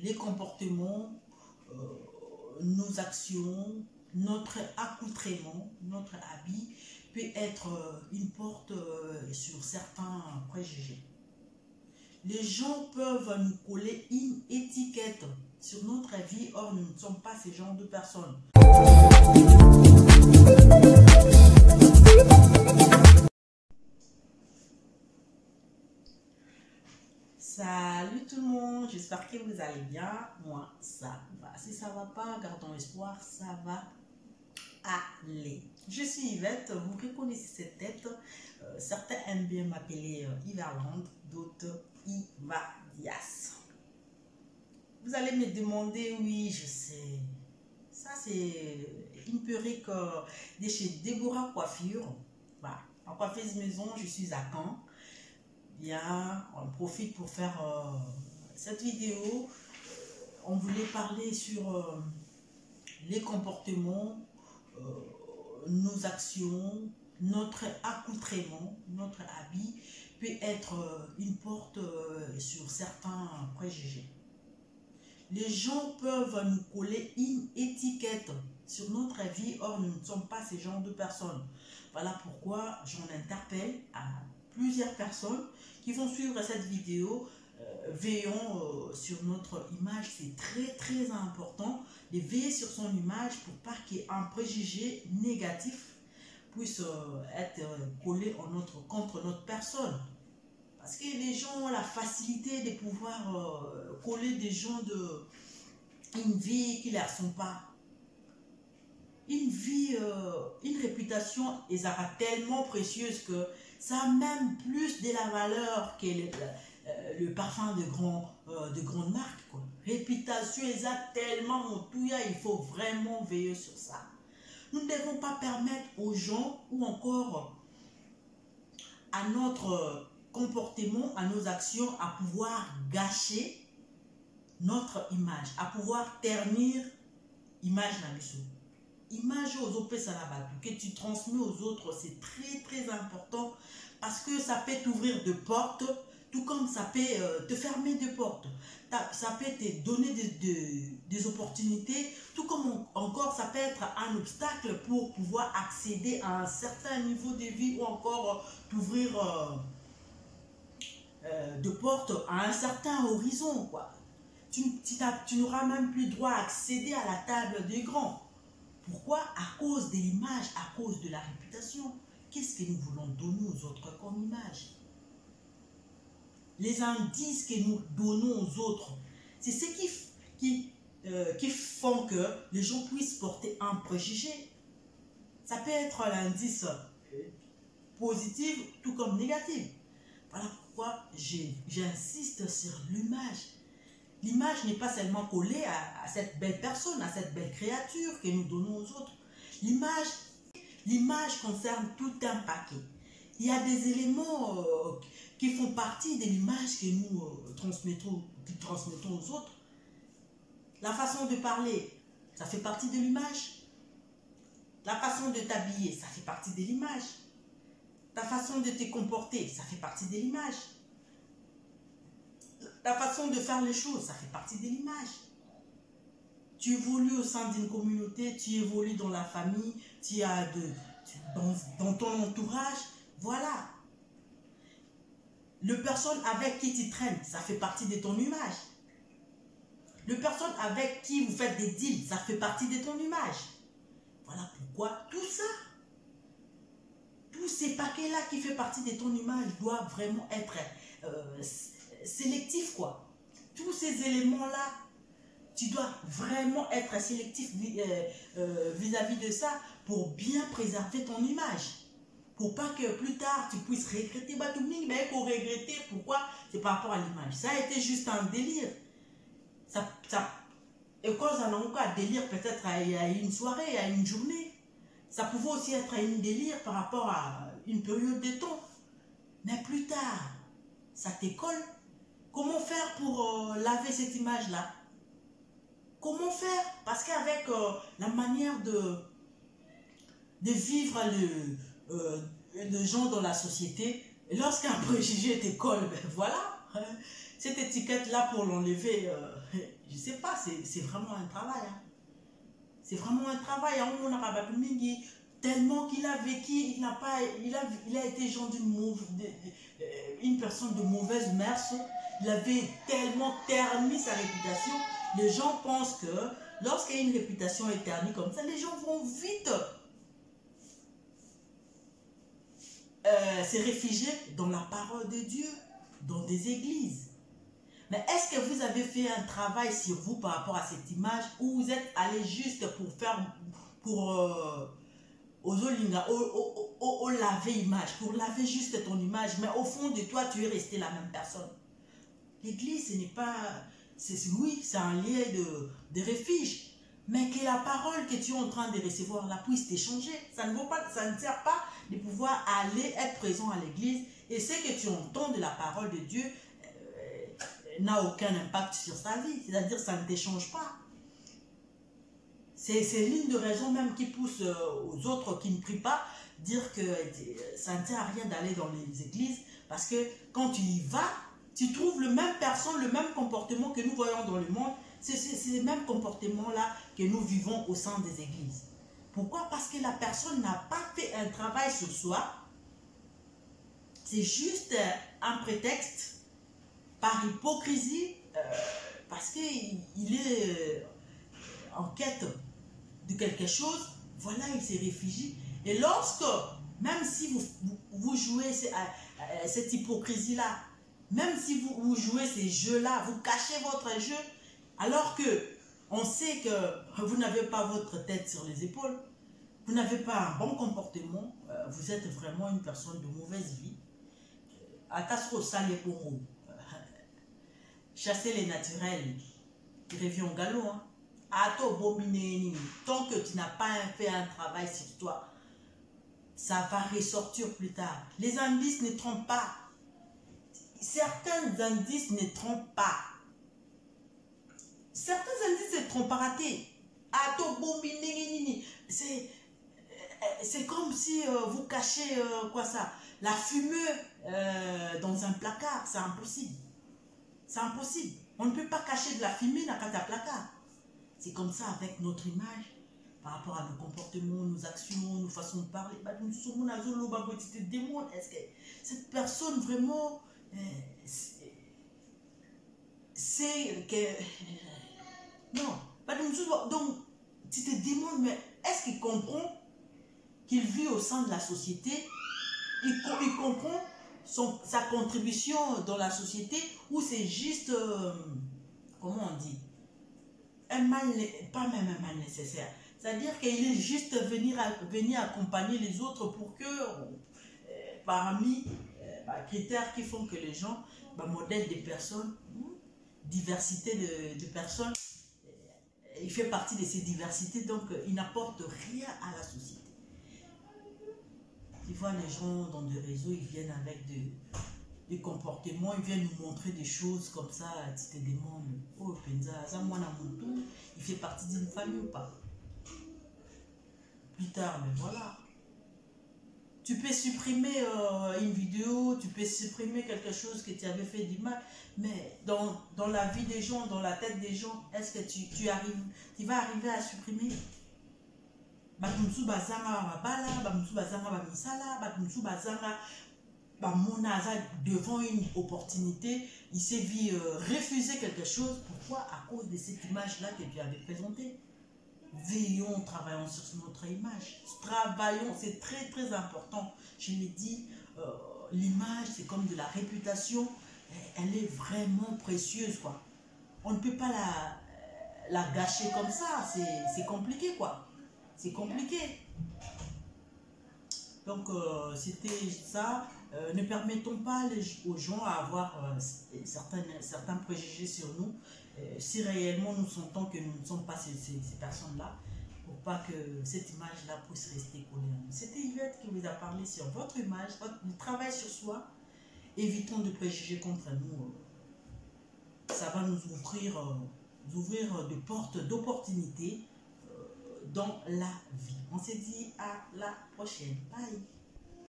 les comportements, nos actions, notre accoutrement, notre habit peut être une porte sur certains préjugés. Les gens peuvent nous coller une étiquette sur notre vie, or nous ne sommes pas ce genre de personnes. Salut tout le monde, j'espère que vous allez bien. Moi, ça va. Si ça va pas, gardons espoir, ça va aller. Je suis Yvette, vous reconnaissez cette tête. Certains aiment bien m'appeler Yverland, d'autres Yvadias. Vous allez me demander, oui, je sais. Ça, c'est une perruque de chez Déborah Coiffure. Voilà. En coiffeuse maison, je suis à Caen. Bien, on profite pour faire cette vidéo. On voulait parler sur les comportements, nos actions, notre accoutrement, notre habit peut être une porte sur certains préjugés. Les gens peuvent nous coller une étiquette sur notre vie, or nous ne sommes pas ce genre de personnes. Voilà pourquoi j'en interpelle à plusieurs personnes qui vont suivre cette vidéo. Veillons sur notre image, c'est très important de veiller sur son image pour pas qu'il y ait un préjugé négatif puisse être collé contre notre personne. Parce que les gens ont la facilité de pouvoir coller des gens une vie qui ne leur sont pas. Une vie, une réputation, ils sera tellement précieuse que ça a même plus de la valeur que le parfum de grande marque. Quoi. Réputation, ils ont tellement montouilla, il faut vraiment veiller sur ça. Nous ne devons pas permettre aux gens ou encore à notre comportement, à nos actions, à pouvoir gâcher notre image, à pouvoir ternir l'image de la mission. Image aux autres, que tu transmets aux autres, c'est très important parce que ça peut t'ouvrir de portes, tout comme ça peut te fermer de portes. Ça peut te donner des opportunités, tout comme encore ça peut être un obstacle pour pouvoir accéder à un certain niveau de vie ou encore t'ouvrir de portes à un certain horizon. Quoi. Tu n'auras même plus droit à accéder à la table des grands. Pourquoi? À cause de l'image, à cause de la réputation. Qu'est-ce que nous voulons donner aux autres comme image? Les indices que nous donnons aux autres, c'est ce qui font que les gens puissent porter un préjugé. Ça peut être l'indice positif tout comme négatif. Voilà pourquoi j'insiste sur l'image. L'image n'est pas seulement collée à cette belle personne, à cette belle créature que nous donnons aux autres. L'image concerne tout un paquet. Il y a des éléments qui font partie de l'image que nous transmettons aux autres. La façon de parler, ça fait partie de l'image. La façon de t'habiller, ça fait partie de l'image. Ta façon de te comporter, ça fait partie de l'image. Ta façon de faire les choses, ça fait partie de l'image. Tu évolues au sein d'une communauté, tu évolues dans la famille, dans ton entourage, voilà. Les personnes avec qui tu traînes, ça fait partie de ton image. Les personnes avec qui vous faites des deals, ça fait partie de ton image. Voilà pourquoi tout ça, tous ces paquets-là qui font partie de ton image doivent vraiment être sélectif, quoi. Tous ces éléments-là, tu dois vraiment être sélectif vis-à-vis de ça pour bien préserver ton image. Pour pas que plus tard, tu puisses regretter. Bah, tout le monde va regretter. Pourquoi? C'est par rapport à l'image. Ça a été juste un délire. Et quand ça n'a pas un délire, peut-être à une soirée, à une journée. Ça pouvait aussi être un délire par rapport à une période de temps. Mais plus tard, ça t'écolle. Comment faire pour laver cette image-là? Comment faire? Parce qu'avec la manière de vivre les gens dans la société, lorsqu'un préjugé te colle, ben voilà, cette étiquette-là pour l'enlever, je sais pas, c'est vraiment un travail. Hein. C'est vraiment un travail. Hein. On a tellement qu'il a vécu, il a été genre une personne de mauvaise mœurs. Il avait tellement terni sa réputation. Les gens pensent que lorsqu'il y a une réputation éternie comme ça, les gens vont vite se réfugier dans la parole de Dieu, dans des églises. Mais est-ce que vous avez fait un travail sur vous par rapport à cette image ou vous êtes allé juste pour laver image, pour laver juste ton image, mais au fond de toi, tu es resté la même personne. L'église, ce n'est pas... Oui, c'est un lieu de refuge, mais que la parole que tu es en train de recevoir là puisse t'échanger. Ça ne sert pas de pouvoir aller être présent à l'église et ce que tu entends de la parole de Dieu n'a aucun impact sur ta vie. C'est-à-dire que ça ne t'échange pas. C'est l'une de raisons même qui pousse aux autres qui ne prient pas, dire que ça ne sert à rien d'aller dans les églises parce que quand tu y vas, tu trouves le même personne, le même comportement que nous voyons dans le monde. C'est le même comportement-là que nous vivons au sein des églises. Pourquoi? Parce que la personne n'a pas fait un travail sur soi. C'est juste un prétexte par hypocrisie, parce qu'il est en quête de quelque chose. Voilà, il se réfugie. Et lorsque, même si vous jouez cette hypocrisie-là, même si vous jouez ces jeux-là, vous cachez votre jeu, alors que on sait que vous n'avez pas votre tête sur les épaules, vous n'avez pas un bon comportement, vous êtes vraiment une personne de mauvaise vie. Atasco sale pour vous. Chasser les naturels, il revient au galop. Hein. Tant que tu n'as pas fait un travail sur toi, ça va ressortir plus tard. Les indices ne trompent pas. Certains indices ne trompent pas. Certains indices ne trompent pas ratés. C'est comme si vous cachez quoi ça? La fumée dans un placard. C'est impossible. C'est impossible. On ne peut pas cacher de la fumée dans un placard. C'est comme ça avec notre image, par rapport à nos comportements, nos actions, nos façons de parler. Est-ce que cette personne vraiment c'est que... Non. Donc, tu te demandes, mais est-ce qu'il comprend qu'il vit au sein de la société? Il comprend sa contribution dans la société ou c'est juste, comment on dit, un mal, pas même un mal nécessaire. C'est-à-dire qu'il est juste venir accompagner les autres pour que, parmi critères qui font que les gens, modèle des personnes, diversité de personnes, il fait partie de ces diversités, donc il n'apporte rien à la société. Tu vois les gens dans des réseaux, ils viennent avec des comportements, ils viennent nous montrer des choses comme ça, tu te demandes, oh Penza, ça moi il fait partie d'une famille ou pas? Plus tard, mais voilà. Tu peux supprimer une vidéo, tu peux supprimer quelque chose que tu avais fait d'image, mais dans la vie des gens, dans la tête des gens, est-ce que tu vas arriver à supprimer? Batumsu bazanga babala, batumsu bazanga bamisala, batumsu bazanga bamonaza devant une opportunité, il s'est vu refuser quelque chose. Pourquoi? À cause de cette image-là que tu avais présentée. Veillons, travaillons sur notre image. Travaillons, c'est très très important. Je l'ai dit, l'image c'est comme de la réputation. Elle est vraiment précieuse, quoi. On ne peut pas la gâcher comme ça. C'est compliqué, quoi. C'est compliqué. Donc, c'était ça. Ne permettons pas aux gens à avoir certains préjugés sur nous. Si réellement nous sentons que nous ne sommes pas ces personnes-là, pour pas que cette image-là puisse rester collée. C'était Yvette qui vous a parlé sur votre image, le travail sur soi. Évitons de préjuger contre nous. Ça va nous ouvrir de portes d'opportunités dans la vie. On se dit à la prochaine. Bye.